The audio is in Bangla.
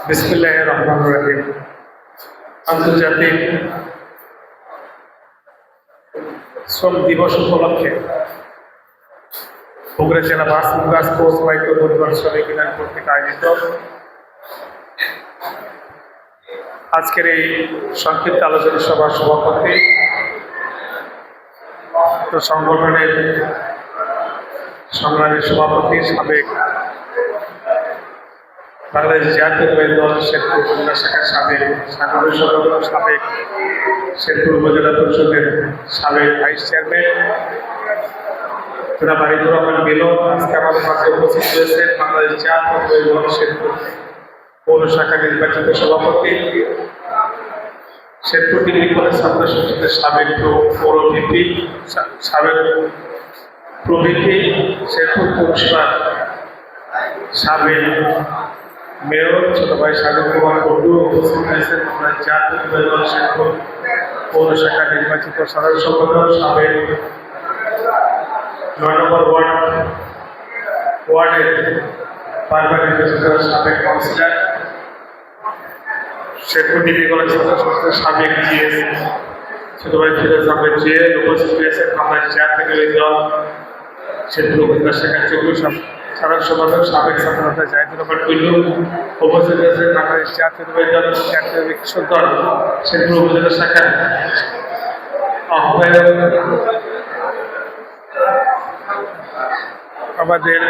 বিসমিল্লাহির রহমানির রহিম। আন্তর্জাতিক শ্রম দিবস উপলক্ষে বগুড়া জেলা বাস মুগাস কোচ মাইক্রো পরিবহন শ্রমিক ইউনিয়ন কর্তৃক আয়োজিত আজকের এই সংক্ষিপ্ত আলোচনা সভার সভাপতি সংগঠনের সংগ্রামী সভাপতি সাবেক বাংলাদেশ জাতীয়তাবাদী দল শেরপুর উপজেলা শাখার সাবেক সাধারণ সম্পাদক, সাবেক শেরপুর উপজেলা পরিষদের সাবেক ভাইস চেয়ারম্যান জনাব আরিফুর রহমান মিলন আজকে আমাদের মাঝে উপস্থিত হয়েছেন। বাংলাদেশ জাতীয়তাবাদী দল শেরপুর পৌর শাখা নির্বাচিত সভাপতি, শেরপুর ডিগ্রি কলেজ ছাত্র সংসদের সাবেক পৌর ভিপি, সাবেক প্রভিপি, শেরপুর পৌরসভার সাবেক মেয়র ছোট ভাই সাগর কুমার বন্ধু উপস্থিত হয়েছেন। বাংলাদেশ জাতীয়তাবাদী দল শেরপুর পৌর শাখা নির্বাচিত সাধারণ সম্পাদক, সাবেক ৯ নম্বর ওয়ার্ডের বারবার নির্বাচিত সাবেক কাউন্সিলর, শেরপুর ডিগ্রি কলেজ ছাত্র সংসদের সাবেক জিএস ছোট ভাই ফিরোজ আহমেদ জিএল উপস্থিত হয়েছেন। বাংলাদেশ জাতীয়তাবাদী দল শেরপুর উপজেলা শাখার সাধারণ সম্পাদক, সাবেক ছাত্রনেতা জাহিদুর রহমান টুল্লু উপস্থিত হয়েছেন। বাংলাদেশ জাতীয়তাবাদী দল জাতীয় কৃষক দল শেরপুর উপজেলা শাখার আহ্বায়ক আমাদের